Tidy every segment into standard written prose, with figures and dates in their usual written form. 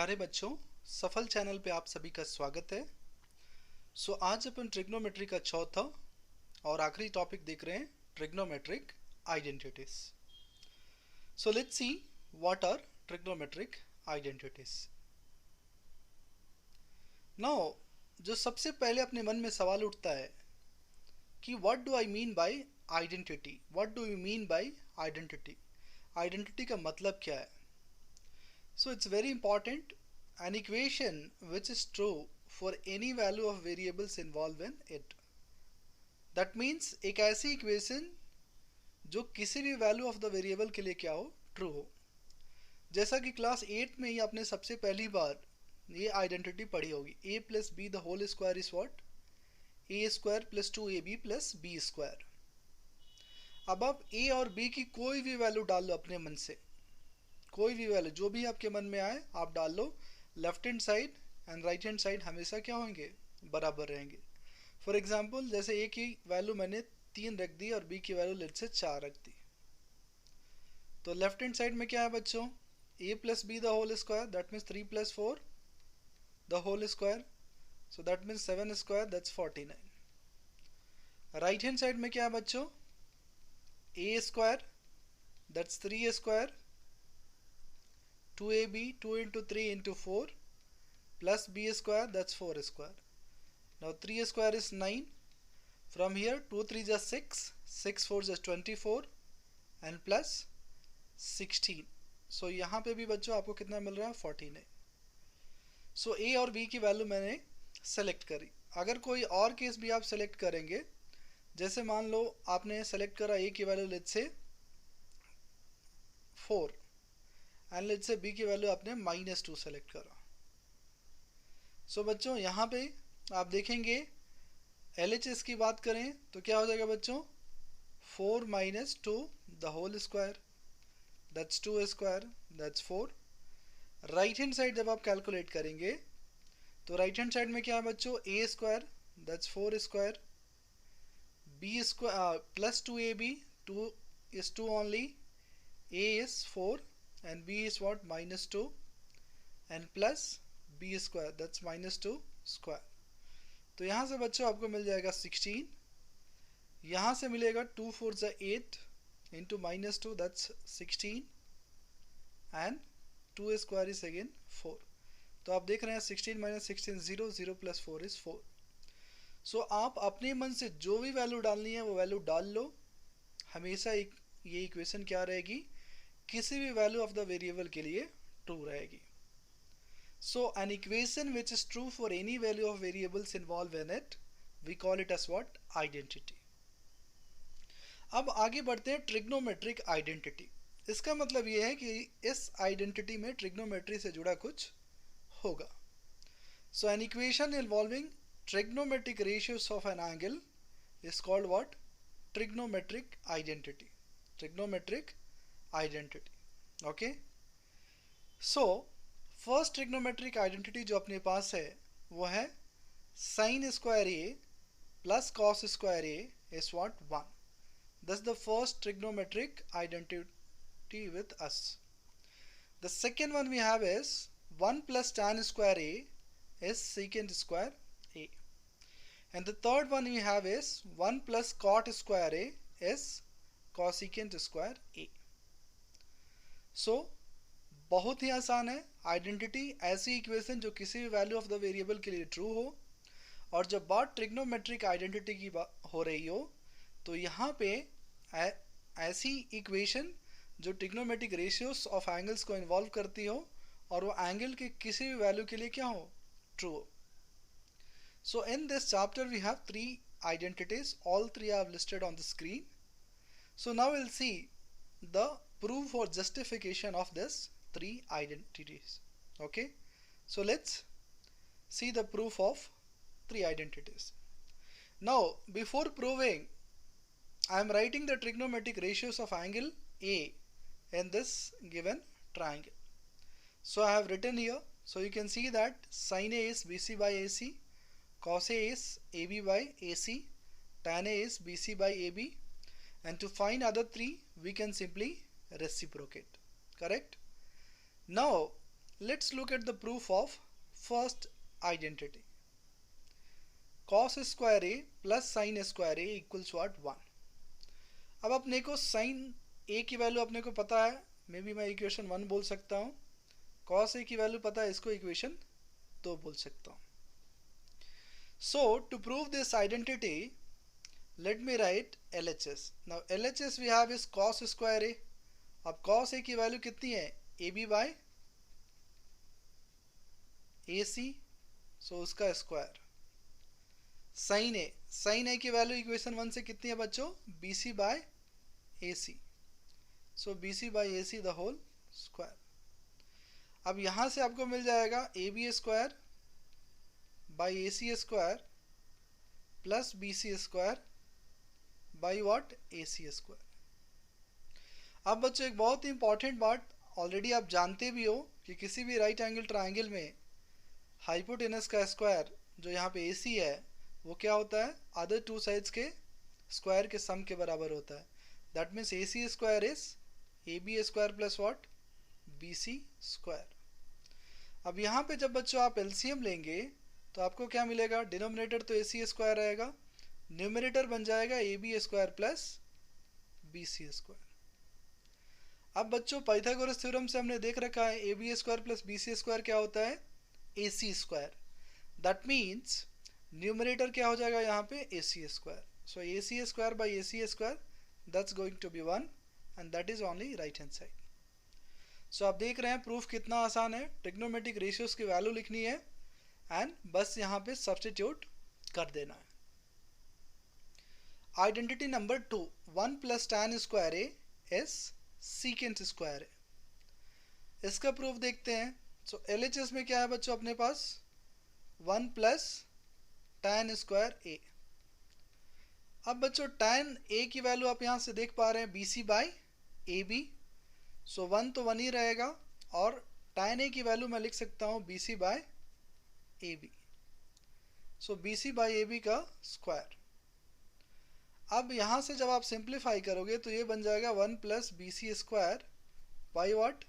प्यारे बच्चों, सफल चैनल पे आप सभी का स्वागत है। आज अपन ट्रिग्नोमेट्री का चौथा और आखिरी टॉपिक देख रहे हैं, trigonometric identities. Let's see what are trigonometric identities. Now जो सबसे पहले अपने मन में सवाल उठता है कि what do I mean by identity, what do you mean by identity, identity का मतलब क्या है। It's very important, an equation which is true for any value of variables involved in it. That means एक ऐसी equation जो किसी भी value of the variable के लिए क्या हो, ट्रू हो। जैसा कि क्लास 8 में ही आपने सबसे पहली बार ये आइडेंटिटी पढ़ी होगी, a plus b the whole square is what, a square plus 2ab plus b square. अब आप a और b की कोई भी वैल्यू डाल लो अपने मन से, कोई भी वैल्यू जो भी आपके मन में आए आप डाल लो। Left hand side and right hand side हमेशा क्या होंगे, बराबर रहेंगे। फॉर एग्जांपल जैसे ए की वैल्यू मैंने 3 रख दी और बी की वैल्यू लेट से 4 रख दी, तो लेफ्ट हैंड साइड में क्या है बच्चों, a plus b the whole square, that means 3 plus 4 the whole square, so that means 7 square, that's 49। Right hand side में क्या है बच्चों, a square that's 3 square, 2ab 2 into 3 into 4 plus b square, that's 4 square. Now 3 square is 9. From here 2 3 is 6, 6 4 is 24 and plus 16. So यहाँ पे भी बच्चों आपको कितना मिल रहा है, 49। So a और b की वैल्यू मैंने सेलेक्ट करी। अगर कोई और केस भी आप सेलेक्ट करेंगे, जैसे मान लो आपने सेलेक्ट करा a की वैल्यू लेट से 4 एंड लेट से b की वैल्यू आपने -2 सेलेक्ट करा। बच्चों यहाँ पे आप देखेंगे LHS की बात करें तो क्या हो जाएगा बच्चों, 4 - 2 the whole square, that's 2 square, that's 4। Right hand side जब आप कैलकुलेट करेंगे तो राइट हैंड साइड में क्या है बच्चों, a square that's 4 square, b square plus 2ab, 2 is 2 only, a is 4 and b is what, -2 and plus b square, that's -2 square। तो यहाँ से बच्चों आपको मिल जाएगा 16, यहाँ से मिलेगा 2 4 is 8 into -2, that's 16 and 2 square is again 4। तो आप देख रहे हैं 16 - 16 0, 0 plus 4 is 4। आप अपने मन से जो भी वैल्यू डालनी है वो वैल्यू डाल लो, हमेशा ये इक्वेशन क्या रहेगी, किसी भी वैल्यू ऑफ द वेरिएबल के लिए ट्रू रहेगी। An equation which is true for any value of variables involved in it, we call it as what, identity। अब आगे बढ़ते हैं ट्रिग्नोमेट्रिक आइडेंटिटी। इसका मतलब ये है कि इस आइडेंटिटी में ट्रिग्नोमेट्री से जुड़ा कुछ होगा। An equation involving trigonometric ratios of an angle is called what, trigonometric identity, trigonometric identity। okay, first trigonometric identity जो अपने पास है वो है sign square A plus cos square A is what, 1। That's the first trigonometric identity with us। The second one we have is 1 plus tan square a is secant square a, and the third one we have is 1 plus cot square a is cosecant square a। बहुत ही आसान है। Identity ऐसी equation जो किसी भी value of the variable के लिए true हो, और जब बात ट्रिग्नोमेट्रिक आइडेंटिटी की हो रही हो तो यहाँ पे ऐसी इक्वेशन जो ट्रिग्नोमेट्रिक रेशियोज ऑफ एंगल्स को इन्वॉल्व करती हो और वो एंगल के किसी भी वैल्यू के लिए क्या हो, ट्रू हो। In this chapter we have 3 identities, all 3 I have listed on the screen। Now we'll see the proof or justification of this 3 identities। okay, let's see the proof of 3 identities। Now before proving, I am writing the trigonometric ratios of angle A in this given triangle। I have written here, so you can see that sin A is BC by AC, cos A is AB by AC, tan A is BC by AB, and to find other 3 we can simply reciprocate, correct। Now Let's look at the proof of first identity. Cos square a plus sin square a equals what 1. अब अपने को sin a की value अपने को पता है, may be मैं equation 1 बोल सकता हूँ. cos a की वैल्यू पता है, इसको इक्वेशन 2 बोल सकता हूँ. So to prove this identity, let me write LHS. Now LHS we have is cos square a. अब cos a की वैल्यू कितनी है, ab by ac, सो उसका स्क्वायर. sin a की वैल्यू इक्वेशन 1 से कितनी है बच्चों, bc by ac, so bc by ac the whole square. अब यहाँ से आपको मिल जाएगा ab square by ac square plus bc square by what, ac square. अब बच्चों एक बहुत ही इंपॉर्टेंट बात ऑलरेडी आप जानते भी हो कि किसी भी राइट एंगल ट्राइंगल में हाइपोटेनस का स्क्वायर जो यहाँ पे AC है वो क्या होता है, अदर टू साइड्स के स्क्वायर के सम के बराबर होता है. That means AC square is AB square plus what, BC square. अब यहाँ पे जब बच्चों आप LCM लेंगे तो आपको क्या मिलेगा, डिनोमिनेटर तो AC स्क्वायर रहेगा, न्यूमरेटर बन जाएगा AB square plus BC square. अब बच्चों पाइथागोरस थ्योरम से हमने देख रखा है AB square plus BC square क्या होता है, AC square. That means numerator क्या हो जाएगा यहाँ पे, AC square. So AC square by AC square, that's going to be 1 and that is only right hand side. So आप देख रहे हैं प्रूफ कितना आसान है. ट्रिग्नोमेट्रिक रेशियोज की वैल्यू लिखनी है एंड बस यहाँ पे सब्स्टिट्यूट कर देना है. Identity number 2, 1 plus tan square A is secant square है. इसका प्रूफ देखते हैं. सो LHS में क्या है बच्चों अपने पास, 1 प्लस tan स्क्वायर ए. अब बच्चों tan a की वैल्यू आप यहाँ से देख पा रहे हैं BC बाई AB, सो 1 तो 1 ही रहेगा और tan a की वैल्यू मैं लिख सकता हूँ BC by AB, so BC by AB का स्क्वायर. अब यहाँ से जब आप सिंप्लीफाई करोगे तो ये बन जाएगा 1 plus BC square by what,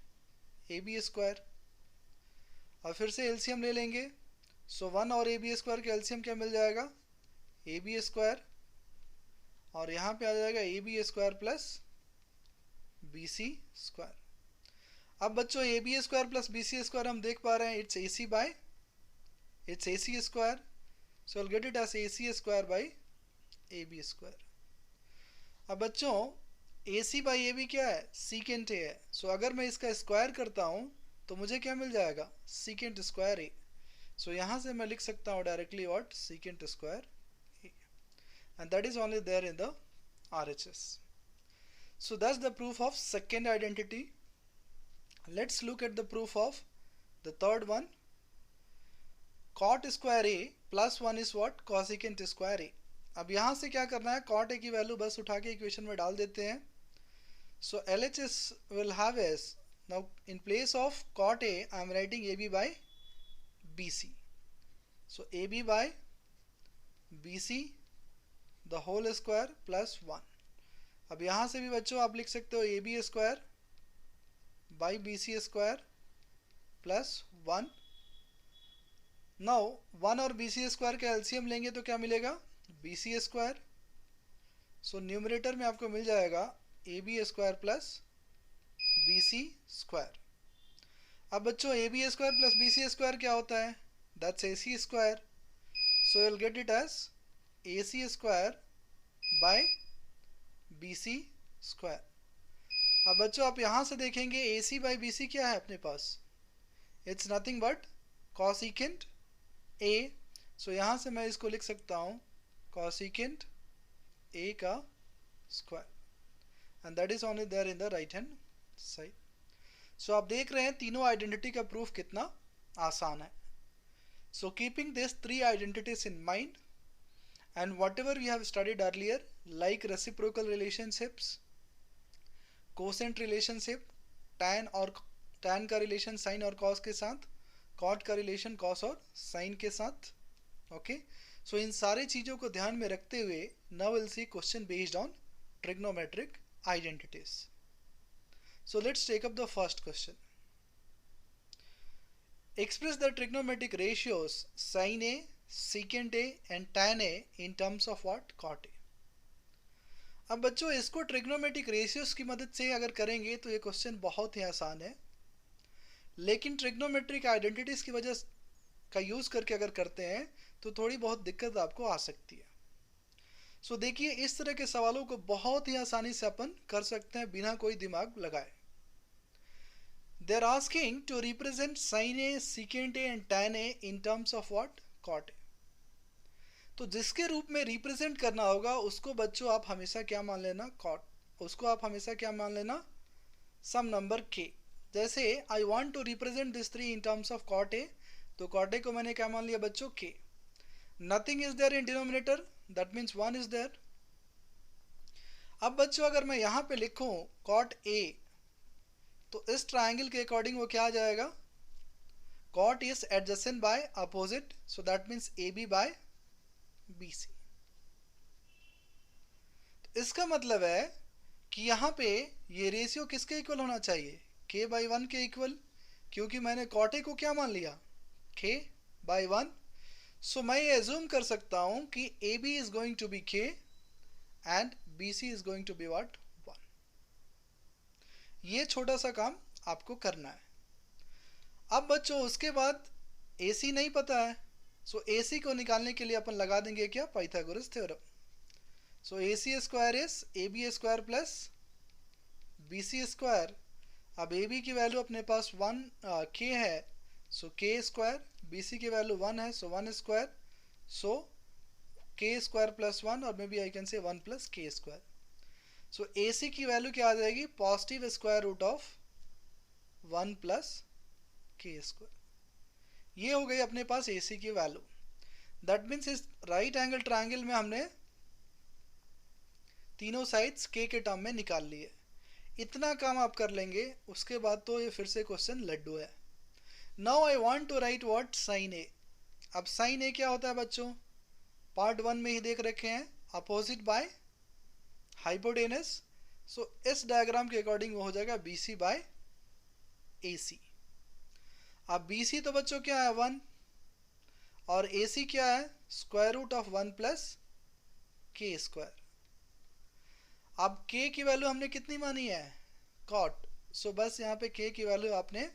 AB square. और फिर से एलसीएम ले लेंगे, सो 1 और AB स्क्वायर का एलसीएम क्या मिल जाएगा, AB स्क्वायर, और यहाँ पे आ जाएगा AB square plus BC square. अब बच्चों AB square plus BC square हम देख पा रहे हैं it's AC by it's AC square, so will get it as AC square by AB square. अब बच्चों AC बाई AB क्या है, सीकेंट A है. सो अगर मैं इसका स्क्वायर करता हूँ तो मुझे क्या मिल जाएगा, सीकेंट स्क्वायर A. सो यहाँ से मैं लिख सकता हूँ directly what, secant square A, and that is only there in the RHS. So that's the proof of second identity. Let's look at the proof of the third one. cot square A plus 1 is what, cosecant square A. अब यहाँ से क्या करना है, cot A की value बस उठा के इक्वेशन में डाल देते हैं. सो LHS will have S, now in place of cot A I am writing AB by BC, so AB by BC the whole square plus 1. अब यहाँ से भी बच्चों आप लिख सकते हो AB square by BC square plus 1. Now 1 और BC स्क्वायर का एलसीएम लेंगे तो क्या मिलेगा, BC स्क्वायर. सो न्यूमरेटर में आपको मिल जाएगा AB square plus BC square. अब बच्चों AB square plus BC square क्या होता है, that's AC square, so will get it as AC square by BC square. अब बच्चों आप यहाँ से देखेंगे AC बाई BC क्या है अपने पास, it's nothing but cosecant A. So यहाँ से मैं इसको लिख सकता हूँ कॉसिकेंट A का square, and that is only there in the right hand side. So आप देख रहे हैं तीनों आइडेंटिटी का प्रूफ कितना आसान है. So keeping this 3 identities in mind and whatever we have studied earlier like reciprocal relationships, quotient relationship, tan का रिलेशन साइन और कॉस के साथ, कॉट का रिलेशन कॉस और साइन के साथ. ओके, सो इन सारी चीज़ों को ध्यान में रखते हुए now will see question based on trigonometric identities. So let's take up the first question. Express the trigonometric ratios sin A, secant A and tan A in terms of what? Cot A. अब बच्चों इसको trigonometric ratios की मदद से अगर करेंगे तो ये क्वेश्चन बहुत ही आसान है, लेकिन ट्रिग्नोमेट्रिक आइडेंटिटीज की वजह का यूज़ करके अगर करते हैं तो थोड़ी बहुत दिक्कत आपको आ सकती है। सो देखिए, इस तरह के सवालों को बहुत ही आसानी से अपन कर सकते हैं बिना कोई दिमाग लगाए। They are asking to represent sine a, secant a and tan a in terms of what? Cot ए। तो जिसके रूप में रिप्रेजेंट करना होगा उसको बच्चों आप हमेशा क्या मान लेना? कॉट। उसको आप हमेशा क्या मान लेना? सम नंबर के। जैसे I want to represent this 3 in terms of cot ए, तो कॉट ए को मैंने क्या मान लिया बच्चों? K. Nothing is there in denominator, that means 1 is there. अब बच्चों अगर मैं यहाँ पे लिखूँ कॉट ए, तो इस ट्राइंगल के अकॉर्डिंग वो क्या आ जाएगा? Cot is adjacent by opposite, so that means a b by b c. तो इसका मतलब है कि यहाँ पे ये रेशियो किसके इक्वल होना चाहिए? k बाई 1 के इक्वल, क्योंकि मैंने कॉट ए को क्या मान लिया? k by 1। सो मैं ये एज्यूम कर सकता हूँ कि a b is going to be k and b c is going to be what? 1। ये छोटा सा काम आपको करना है। अब बच्चों उसके बाद ए सी नहीं पता है, सो ए सी को निकालने के लिए अपन लगा देंगे क्या? Pythagoras theorem. So a c square is a b square plus b c square. अब ए बी की वैल्यू अपने पास 1 के है, सो के स्क्वायर। बी सी की वैल्यू 1 है, सो 1 स्क्वायर, सो के स्क्वायर प्लस 1, और may B I can say 1 plus k square. So a c की वैल्यू क्या आ जाएगी? Positive square root of 1 plus k square. ये हो गई अपने पास ए सी की वैल्यू। दैट मीन्स इस राइट एंगल ट्राइंगल में हमने तीनों साइड्स के टर्म में निकाल लिए। इतना काम आप कर लेंगे, उसके बाद तो ये फिर से क्वेश्चन लड्डू है। Now I want to write what? Sine ए। अब साइन ए क्या होता है बच्चों? पार्ट 1 में ही देख रखे हैं, अपोजिट बाय हाइपोटेनस। सो इस डायग्राम के अकॉर्डिंग वो हो जाएगा बी सी बाय ए सी। अब बी सी तो बच्चों क्या है? 1, और ए सी क्या है? Square root of 1 plus k square. अब k की वैल्यू हमने कितनी मानी है? कॉट। सो बस यहाँ पे k की वैल्यू आपने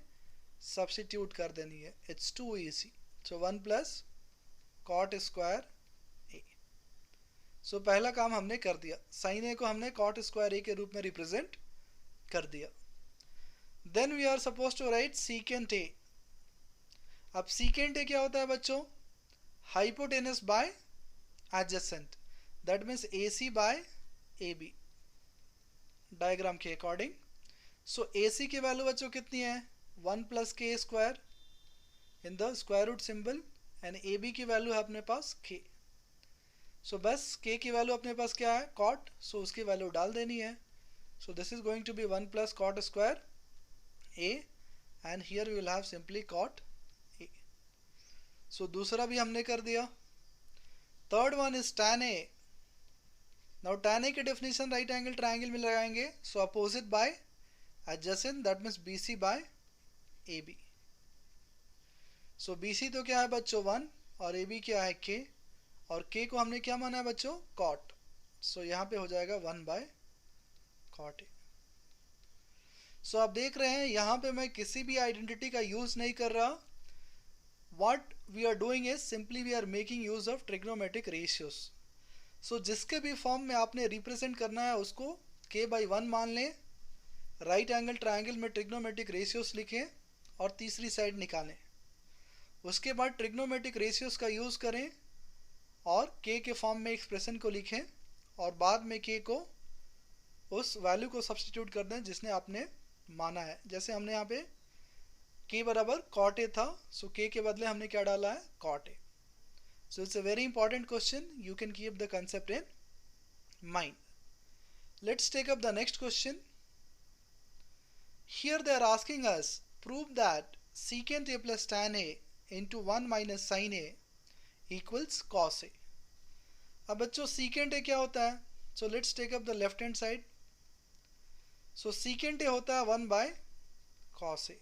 सब्स्टिट्यूट कर देनी है। It's too easy. So 1 plus cot square A. So पहला काम हमने कर दिया, साइन ए को हमने कॉट स्क्वायर ए के रूप में रिप्रेजेंट कर दिया। Then we are suppose to write secant a. अब सीकेंट ए क्या होता है बच्चों? Hypotenuse by adjacent, that means a c by a b diagram के अकॉर्डिंग। सो ए सी की वैल्यू बच्चों कितनी है? 1 plus k square in the square root symbol, and a b की वैल्यू है अपने पास k। सो बस k की वैल्यू अपने पास क्या है? कॉट। सो उसकी वैल्यू डाल देनी है। So this is going to be 1 plus cot square a, and here we will have simply cot a। सो दूसरा भी हमने कर दिया। Third one is tan a। Now tan a की डेफिनेशन राइट एंगल ट्राइंगल में लगाएंगे, so opposite by adjacent, that means b c by a b. So b c तो क्या है बच्चों? 1, और ए बी क्या है? k, और k को हमने क्या माना है बच्चों? कॉट। सो यहाँ पे हो जाएगा 1 बाय कॉट ए। सो आप देख रहे हैं यहाँ पे मैं किसी भी आइडेंटिटी का यूज नहीं कर रहा। What we are doing is simply we are making use of trigonometric ratios. So जिसके भी फॉर्म में आपने रिप्रेजेंट करना है उसको k बाई 1 मान लें, राइट एंगल ट्राइंगल में ट्रिग्नोमेट्रिक रेशियोज लिखें और तीसरी साइड निकालें। उसके बाद ट्रिग्नोमेट्रिक रेशियोज का यूज़ करें और k के फॉर्म में एक्सप्रेशन को लिखें, और बाद में k को उस वैल्यू को सब्स्टिट्यूट कर दें जिसने आपने माना है। जैसे हमने यहाँ पे k बराबर कॉट ए था, सो k के बदले हमने क्या डाला है? Cot a. So it's a very important question. You can keep the concept in mind. Let's take up the next question. Here they are asking us, prove that secant a plus tan a into 1 minus sin a equals cos a. अब बच्चों secant a क्या होता है? So let's take up the left hand side. So secant a होता है 1 by cos a.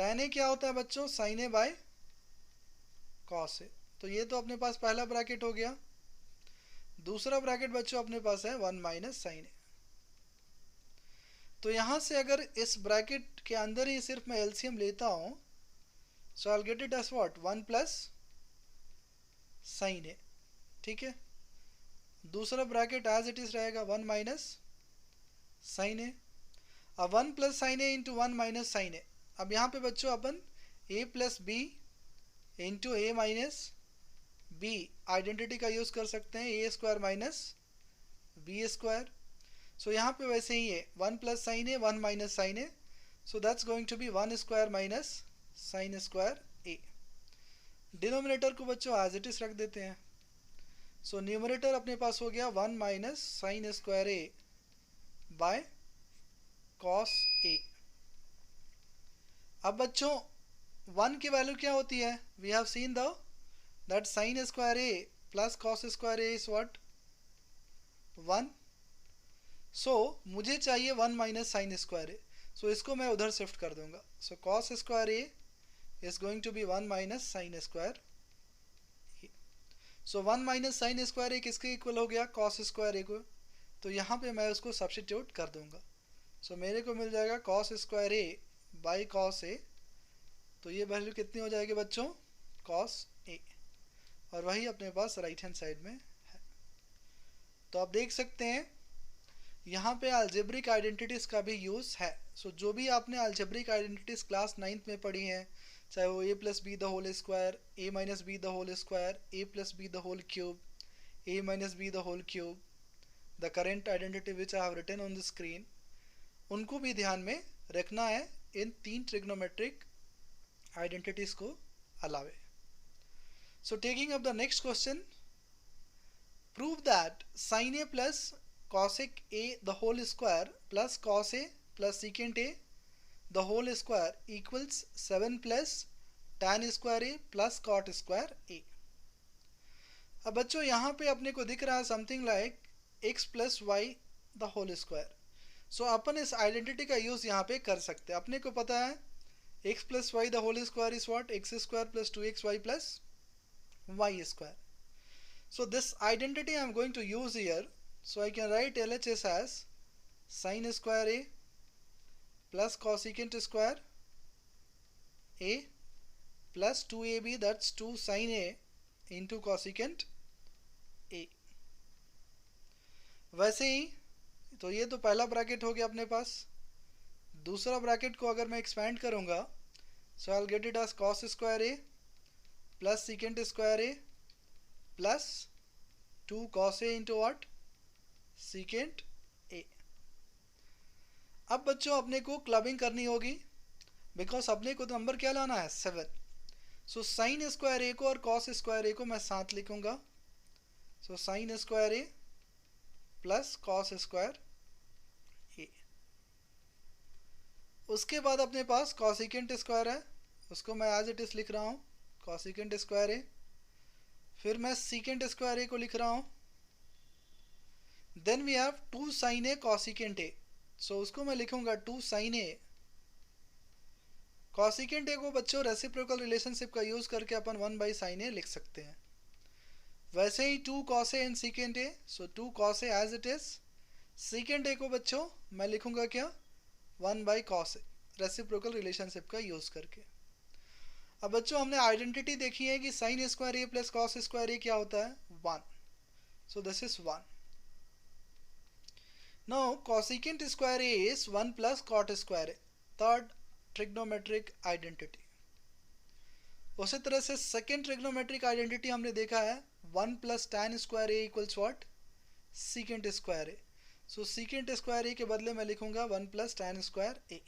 tan a क्या होता है बच्चों, sin a by cos a। तो ये तो अपने पास पहला ब्रैकेट हो गया। दूसरा ब्रैकेट बच्चों अपने पास है 1 माइनस साइन ए। तो यहाँ से अगर इस ब्रैकेट के अंदर ही सिर्फ मैं एलसीएम लेता हूँ, so I get it as what, 1 plus sine A. ठीक है, दूसरा ब्रैकेट एज इट इज रहेगा 1 माइनस साइन ए। अब 1 plus sine a into 1 minus sine ए। अब यहाँ पे बच्चों अपन a plus B into A minus b identity का यूज़ कर सकते हैं, a square minus B square. So यहाँ पे वैसे ही है 1 plus sine a 1 minus sine A, so that's going to be 1 square minus sine square a. Denominator को बच्चों एज इट इज रख देते हैं। सो न्यूमरेटर अपने पास हो गया 1 minus sine square A by cos A. अब बच्चों 1 की वैल्यू क्या होती है, we have seen the that sine square A plus cos square A is what 1। So मुझे चाहिए 1 minus sine square A, so इसको मैं उधर शिफ्ट कर दूंगा। So cos square A is going to be 1 minus sine square A. So 1 minus sine square A किसके equal हो गया, कॉस स्क्वायर ए को। तो यहाँ पे मैं उसको सब्स्टिट्यूट कर दूंगा। सो मेरे को मिल जाएगा cos square A by cos A. तो ये वैल्यू कितनी हो जाएगी बच्चों, कॉस ए, और वही अपने पास राइट हैंड साइड में है। तो आप देख सकते हैं यहाँ पे अलजेब्रिक आइडेंटिटीज़ का भी यूज़ है। सो जो भी आपने अलजेब्रिक आइडेंटिटीज़ क्लास 9th में पढ़ी हैं, चाहे वो a plus b the whole square, a minus b the whole square, a plus b the whole cube, a minus b the whole cube, the current identity which I have written on the screen, उनको भी ध्यान में रखना है इन 3 trigonometric identities को अलावे। So taking up the next question, prove that sine a plus cosec a the whole square plus cos a plus secant a the whole square equals 7 plus tan square a plus cot square a। अब बच्चों यहाँ पे अपने को दिख रहा है something like x plus y the whole square. So अपन इस आइडेंटिटी का यूज़ यहाँ पे कर सकते हैं। अपने को पता है x plus y the whole square is what, x square plus 2xy plus y square. So this identity I am going to use here. So I can write LHS as sin square a plus cosecant square a plus 2ab, that's 2 sin a into cosecant a। वैसे ही तो ये तो पहला bracket हो गया अपने पास। दूसरा bracket को अगर मैं एक्सपैंड करूँगा, so I'll get it as cos square a plus secant square a plus 2 cos a into what, secant a. अब बच्चों अपने को क्लबिंग करनी होगी, बिकॉज अपने को नंबर क्या लाना है, 7। सो साइन स्क्वायर ए को और कॉस स्क्वायर ए को मैं साथ लिखूंगा। सो साइन स्क्वायर ए प्लस कॉस स्क्वायर ए। उसके बाद अपने पास कॉसिकेंट स्क्वायर है, उसको मैं एज इट इज लिख रहा हूँ, कॉसिकेंट स्क्वायर ए। फिर मैं सीकेंट स्क्वायर ए को लिख रहा हूँ। Then we have 2 sine A cosecant A, so उसको मैं लिखूंगा 2 साइन ए। कॉसिकेंट ए को बच्चों रेसिप्रोकल रिलेशनशिप का यूज करके अपन 1 बाई साइन ए लिख सकते हैं। वैसे ही 2 cos a and secant a, so 2 cos a as it is. Secant a को बच्चों मैं लिखूंगा क्या, 1 by cos a, reciprocal relationship का यूज करके। अब बच्चों हमने आइडेंटिटी देखी है कि sine square A plus cos square a क्या होता है, 1। So this is 1। Now cosecant square a is 1 plus cot square a, third trigonometric identity। उसी तरह से सेकेंड ट्रिग्नोमेट्रिक आइडेंटिटी हमने देखा है 1 plus tan square A equals what, secant square A. So secant square A के बदले मैं लिखूंगा 1 प्लस tan स्क्वायर ए।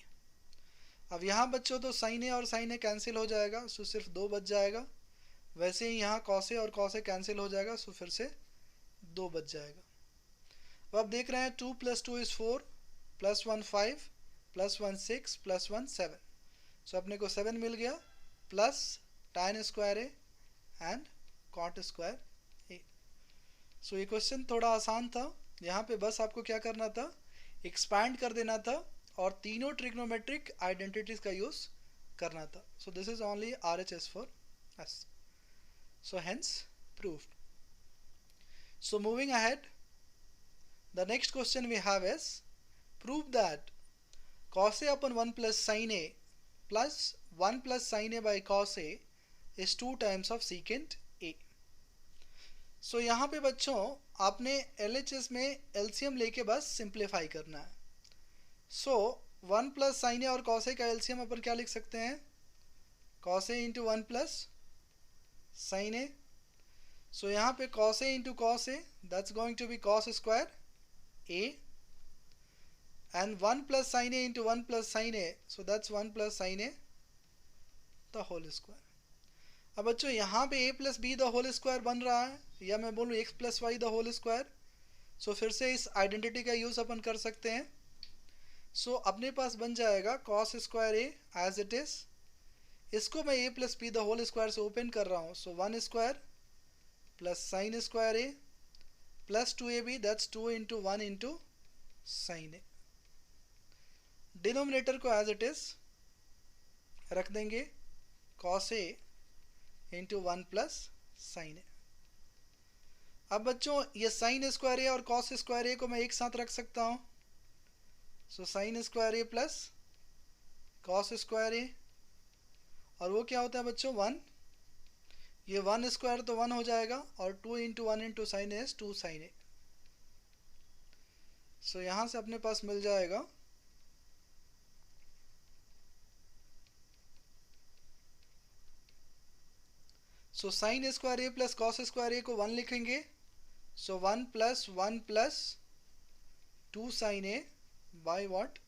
अब यहाँ बच्चों तो साइन ए और साइन ए कैंसिल हो जाएगा, सो सिर्फ 2 बच जाएगा। वैसे ही यहाँ कॉस ए और कॉस ए कैंसिल हो जाएगा, सो फिर से 2 बच जाएगा। अब आप देख रहे हैं 2 plus 2 is 4 plus 1 5 plus 1 6 plus 1 7। So अपने को 7 मिल गया plus tan square A and cot square A. So ये क्वेश्चन थोड़ा आसान था। यहाँ पे बस आपको क्या करना था, एक्सपैंड कर देना था और तीनों ट्रिग्नोमेट्रिक आइडेंटिटीज का यूज़ करना था. So this is only RHS for us. So hence proved. So moving ahead, the next question we have is prove that cos A upon 1 plus sin A plus 1 plus sin A by cos A is 2 times of secant A. So यहाँ पे बच्चों आपने LHS में LCM लेके बस simplify करना है. So 1 plus sine ए और cos A का LCM अपन क्या लिख सकते हैं? cos A into 1 plus sine A. So यहाँ पे cos A into cos A, that's going to be cos square A, and 1 plus sin A into 1 plus sin A, so that's 1 plus sin A the whole square. अब बच्चों यहाँ पे a plus b the whole square बन रहा है, या मैं बोलूँ x plus y the whole square. सो फिर से इस आइडेंटिटी का यूज़ अपन कर सकते हैं. सो अपने पास बन जाएगा cos square a as it is. इसको मैं a plus b the whole square से ओपन कर रहा हूँ. So 1 square plus sine square a plus 2ab, that's 2 into 1 into sine A. Denominator को एज इट इज रख देंगे cos A into 1 plus sine ए. अब बच्चों ये साइन स्क्वायर ए और cos स्क्वायर ए को मैं एक साथ रख सकता हूँ. सो साइन स्क्वायर ए प्लस cos स्क्वायर ए, और वो क्या होता है बच्चों 1. ये 1 स्क्वायर तो 1 हो जाएगा, और 2 into 1 into sine A 2 sine A. So यहाँ से अपने पास मिल जाएगा so sine square A plus cos square A को 1 लिखेंगे. So 1 plus 2 sine A by what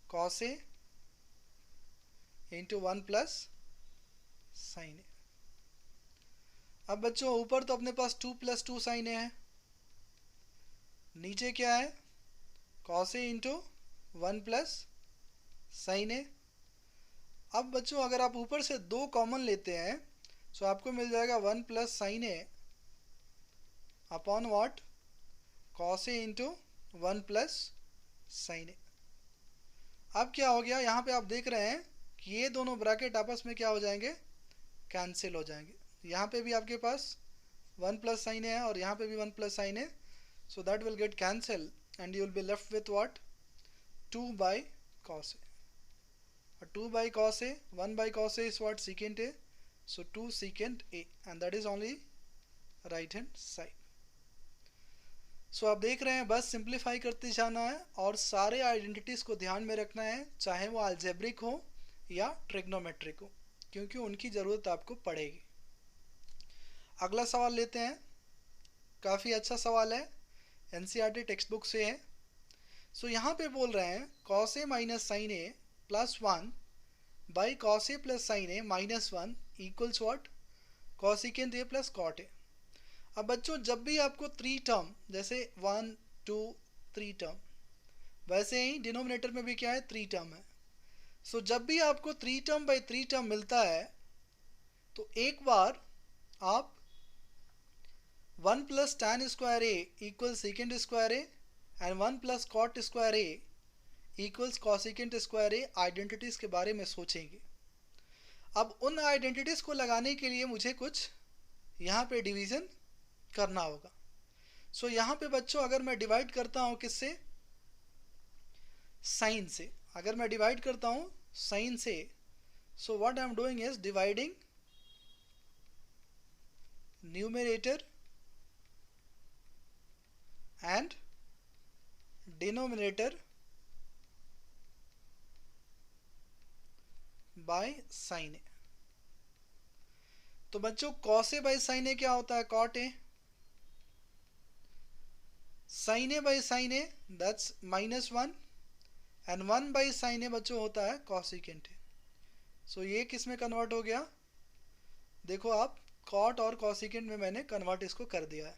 cos A into 1 plus sine ए. अब बच्चों ऊपर तो अपने पास 2 प्लस 2 साइन ए है, नीचे क्या है cos A into 1 plus sine ए. अब बच्चों अगर आप ऊपर से 2 कॉमन लेते हैं, सो आपको मिल जाएगा 1 plus sine A upon what cos A into 1 plus sine ए. अब क्या हो गया, यहाँ पे आप देख रहे हैं कि ये दोनों ब्रैकेट आपस में क्या हो जाएंगे, कैंसिल हो जाएंगे. यहाँ पे भी आपके पास 1 प्लस साइन ए है और यहाँ पे भी 1 plus sine A. So that will get cancel and you will be left with what 2 by cos A. 2 by cos A, 1 by cos A is what secant A, so 2 secant A, and that is only right hand side. So आप देख रहे हैं बस simplify करते जाना है और सारे आइडेंटिटीज़ को ध्यान में रखना है, चाहे वो अलजेब्रिक हो या ट्रिग्नोमेट्रिक हो, क्योंकि उनकी ज़रूरत आपको पड़ेगी. अगला सवाल लेते हैं. काफ़ी अच्छा सवाल है, NCERT टेक्स्ट बुक से है. सो यहाँ पे बोल रहे हैं cos A minus sine a plus 1 by cos A plus sine a minus 1 equals what cosecant A plus cot A. अब बच्चों जब भी आपको 3 टर्म, जैसे 1 2 3 टर्म, वैसे ही डिनोमिनेटर में भी क्या है 3 टर्म है. सो जब भी आपको 3 टर्म बाई 3 टर्म मिलता है तो एक बार आप 1 plus tan square a equal secant square A and 1 plus cot square A equals cosecant square a identities के बारे में सोचेंगे. अब उन आइडेंटिटीज़ को लगाने के लिए मुझे कुछ यहाँ पे डिवीज़न करना होगा. सो यहाँ पे बच्चों अगर मैं डिवाइड करता हूँ किससे, साइन से. अगर मैं डिवाइड करता हूँ साइन से, so what I am doing is dividing numerator and denominator by sine A. तो बच्चों cos A by sine A क्या होता है, cot A. Sine A by sine A that's minus 1 and 1 by sine A बच्चों होता है cosecant A. सो ये किस में कन्वर्ट हो गया, देखो आप cot और cosecant में मैंने कन्वर्ट इसको कर दिया है.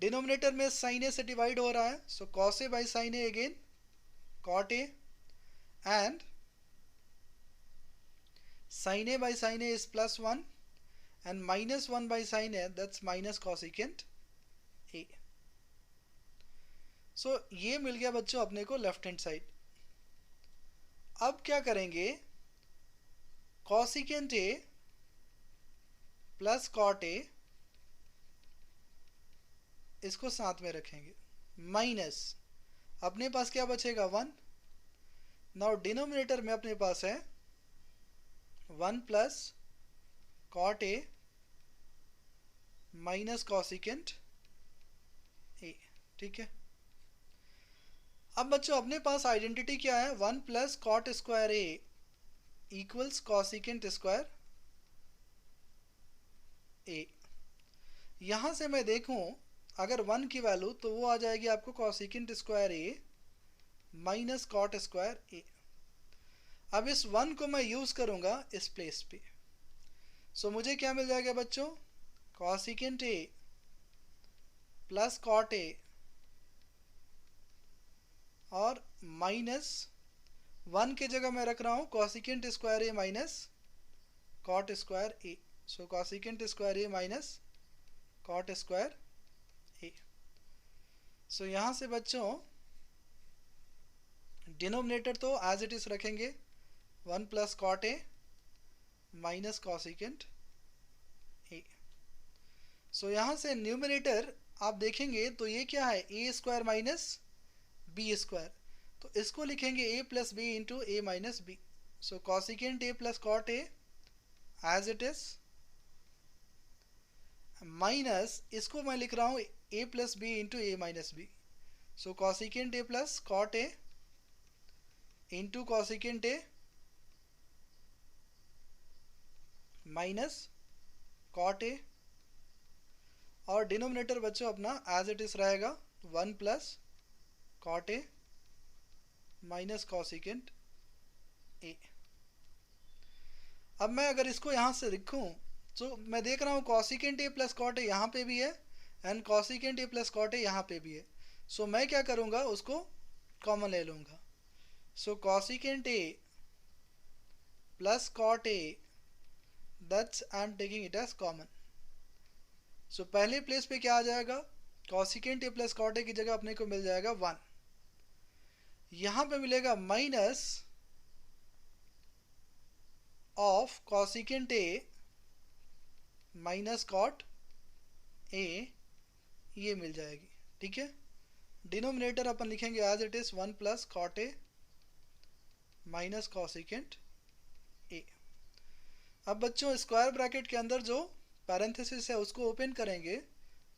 डिनोमिनेटर में साइन ए से डिवाइड हो रहा है, सो cos A by sine A again cot A and sin A by sin A is plus 1 and minus 1 by sin A, that's minus cosecant A. So ये मिल गया बच्चों अपने को लेफ्ट हैंड साइड. अब क्या करेंगे, cosecant A plus cot a, इसको साथ में रखेंगे, माइनस अपने पास क्या बचेगा 1। नाउ डिनोमिनेटर में अपने पास है 1 plus cot A minus cosecant A, ठीक है। अब बच्चों अपने पास आइडेंटिटी क्या है, 1 प्लस कॉट स्क्वायर ए इक्वल्स कॉसिकेंट स्क्वायर ए। यहाँ से मैं देखूँ अगर 1 की वैल्यू तो वो आ जाएगी आपको cosecant square A minus cot square ए। अब इस 1 को मैं यूज़ करूँगा इस प्लेस पे, सो मुझे क्या मिल जाएगा बच्चों, cosecant A plus cot A और माइनस 1 के जगह मैं रख रहा हूँ cosecant square A minus cot square A. So cosecant square A minus cot square A. So यहाँ से बच्चों डिनोमिनेटर तो एज इट इज़ रखेंगे 1 plus cot A minus cosecant A. So यहाँ से न्यूमरेटर आप देखेंगे तो ये क्या है, A square minus B square, तो इसको लिखेंगे A plus B into A minus B. So cosecant A plus cot A as it is minus इसको मैं लिख रहा हूँ A plus B into A minus B. So cosecant A plus cot A into cosecant A minus cot A, और denominator बच्चों अपना as it is रहेगा 1 plus cot A minus cosecant A. अब मैं अगर इसको यहाँ से लिखूँ तो मैं देख रहा हूँ cosecant A plus cot A यहाँ पे भी है and cosecant A plus cot A यहाँ पे भी है। सो मैं क्या करूँगा, उसको कॉमन ले लूँगा। So cosecant A plus cot A, that's I am taking it as common. सो पहले प्लेस पे क्या आ जाएगा, cosecant A plus cot A की जगह अपने को मिल जाएगा 1, यहाँ पे मिलेगा minus of cosecant A minus cot A, ये मिल जाएगी, ठीक है। डिनोमिनेटर अपन लिखेंगे as it is 1 plus cot A minus cosecant A. अब बच्चों स्क्वायर ब्रैकेट के अंदर जो पैरेंथेसिस है उसको ओपन करेंगे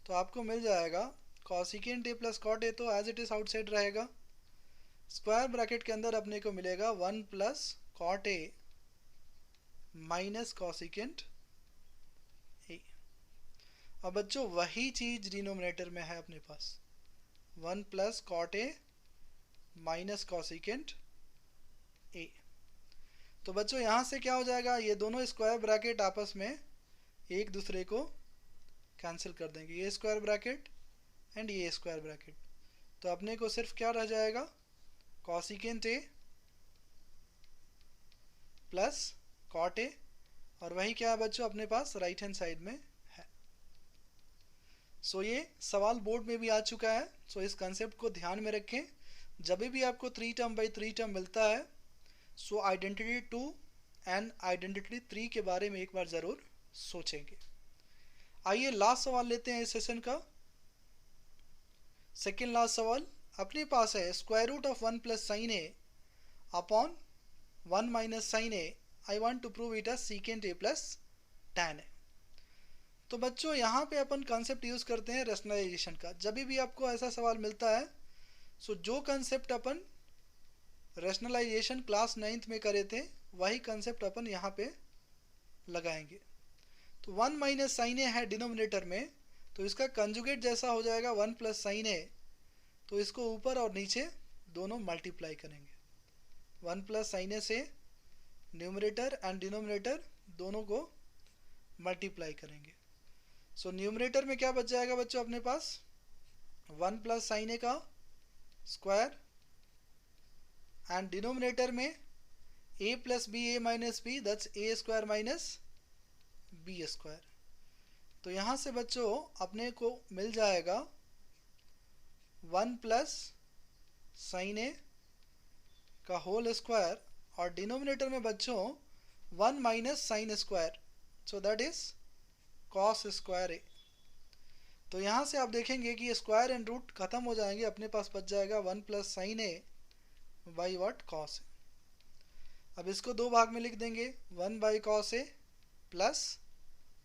तो आपको मिल जाएगा कॉसिकेंट ए प्लस कॉट ए, तो एज इट इज आउटसाइड रहेगा। स्क्वायर ब्रैकेट के अंदर अपने को मिलेगा 1 plus cot A minus cosecant A. अब बच्चों वही चीज़ डिनोमिनेटर में है अपने पास, 1 plus cot A minus cosecant A. तो बच्चों यहाँ से क्या हो जाएगा, ये दोनों स्क्वायर ब्रैकेट आपस में एक दूसरे को कैंसिल कर देंगे, ये स्क्वायर ब्रैकेट एंड ये स्क्वायर ब्रैकेट। तो अपने को सिर्फ क्या रह जाएगा, cosecant A plus cot A, और वही क्या है बच्चों अपने पास राइट हैंड साइड में है। सो ये सवाल बोर्ड में भी आ चुका है। सो इस कंसेप्ट को ध्यान में रखें, जब भी आपको 3 टर्म बाई 3 टर्म मिलता है सो आइडेंटिटी 2 एंड आइडेंटिटी 3 के बारे में एक बार ज़रूर सोचेंगे। आइए लास्ट सवाल लेते हैं इस सेशन का, सेकेंड लास्ट सवाल अपने पास है square root of 1 plus sine A upon 1 minus sine A, I want to prove it as secant A plus tan A. तो बच्चों यहाँ पे अपन कंसेप्ट यूज़ करते हैं रेशनलाइजेशन का। जब भी आपको ऐसा सवाल मिलता है सो जो कंसेप्ट अपन रेशनलाइजेशन क्लास 9th में करे थे वही कंसेप्ट अपन यहाँ पे लगाएंगे। तो 1 माइनस साइन ए है डिनोमिनेटर में, तो इसका कंजुगेट जैसा हो जाएगा 1 प्लस साइन ए, तो इसको ऊपर और नीचे दोनों मल्टीप्लाई करेंगे। 1 प्लस साइन ए से न्यूमरेटर एंड डिनोमिनेटर दोनों को मल्टीप्लाई करेंगे। सो न्यूमरेटर में क्या बच जाएगा बच्चों अपने पास, 1 प्लस साइन ए का स्क्वायर एंड डिनोमिनेटर में a plus B A minus B, that's A square minus B square. तो यहाँ से बच्चों अपने को मिल जाएगा 1 प्लस साइन ए का होल स्क्वायर, और डिनोमिनेटर में बच्चों 1 minus sine square, so that is cos square A. तो यहाँ से आप देखेंगे कि स्क्वायर एंड रूट खत्म हो जाएंगे, अपने पास बच जाएगा 1 plus sine A by what, cos A. अब इसको दो भाग में लिख देंगे, 1 by cos A plus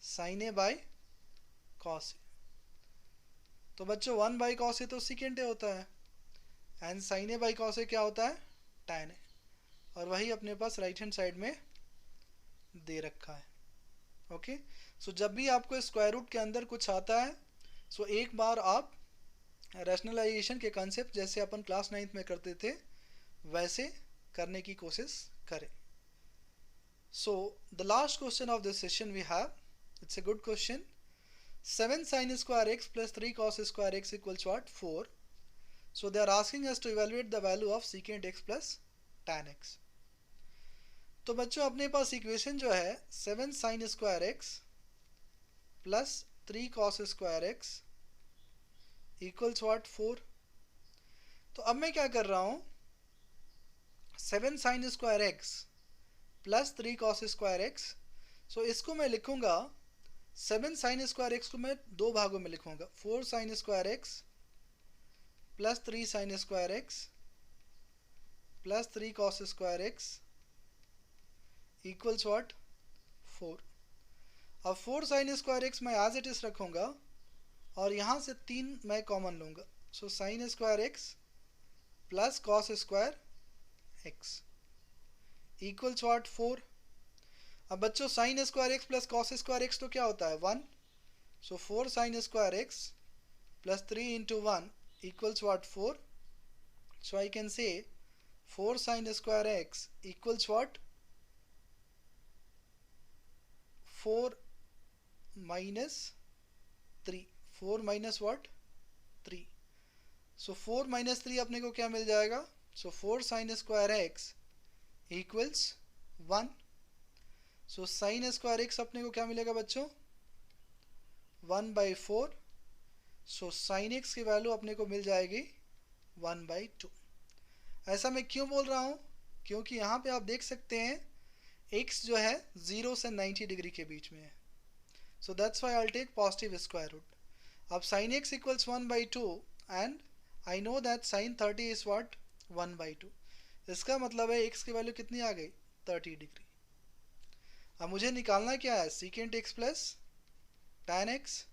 sine A by cos A. तो बच्चों 1 बाई कॉस ए तो सीकेंट ए होता है, and sine A by cos A क्या होता है, टैन ए। और वही अपने पास राइट हैंड साइड में दे रखा है। ओके, सो जब भी आपको स्क्वायर रूट के अंदर कुछ आता है, सो एक बार आप रैशनलाइजेशन के कंसेप्ट जैसे अपन क्लास 9th में करते थे वैसे करने की कोशिश करें। So the last question of this session we have, it's a good question. 7 sin square x plus 3 cos square x equals what, 4. So they are asking us to evaluate the value of secant x plus tan x. तो बच्चों अपने पास equation जो है 7 sin square x plus 3 cos square x equals what, 4. तो अब मैं क्या कर रहा हूँ, 7 sin square x plus 3 cos square x, सो इसको मैं लिखूंगा 7 sin square x को मैं दो भागों में लिखूंगा, 4 sin square x plus 3 sin square x plus 3 cos square x equals what, 4. अब 4 sin square x मैं एज इट इज रखूंगा और यहाँ से 3 मैं कॉमन लूंगा, सो sin square x plus cos square x equals what, 4. अब बच्चों sin square x plus cos square x तो क्या होता है, 1. सो 4 sin square x plus 3 into 1 equals what, 4. So I can say 4 sin square x equals what, 4 minus 3. 4 minus what, 3. So 4 minus 3 अपने को क्या मिल जाएगा, so 4 sin square x equals 1. So sin square x अपने को क्या मिलेगा बच्चों, 1 by 4. सो साइन एक्स की वैल्यू अपने को मिल जाएगी 1/2. ऐसा मैं क्यों बोल रहा हूँ, क्योंकि यहाँ पे आप देख सकते हैं x जो है 0 से 90 डिग्री के बीच में है, so that's why I will take positive square root. अब sine x equals 1/2 and I know that sine 30 is what, 1/2. इसका मतलब है x की वैल्यू कितनी आ गई, 30 डिग्री. अब मुझे निकालना क्या है, secant x plus tan x.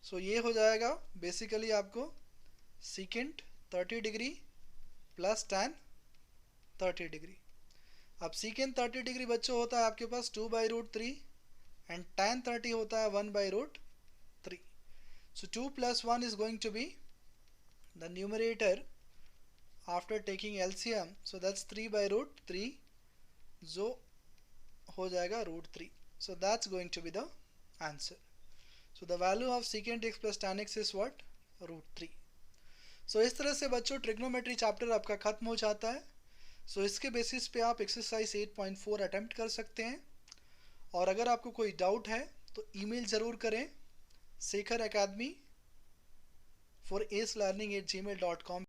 सो ये हो जाएगा बेसिकली आपको secant 30 degree plus tan 30 degree. अब सीकेंट 30 डिग्री बच्चों होता है आपके पास 2/√3 एंड टैन 30 होता है 1/√3. So 2 + 1 is going to be the numerator after taking LCM, so that's 3/√3 जो हो जाएगा √3. So that's going to be the answer. So the value of secant x plus tan x is what, √3. So इस तरह से बच्चों trigonometry chapter आपका खत्म हो जाता है. So इसके बेसिस पे आप एक्सरसाइज 8.4 अटेम्प्ट कर सकते हैं. और अगर आपको कोई डाउट है तो ईमेल ज़रूर करें sekharacademy for acelearning@gmail.com.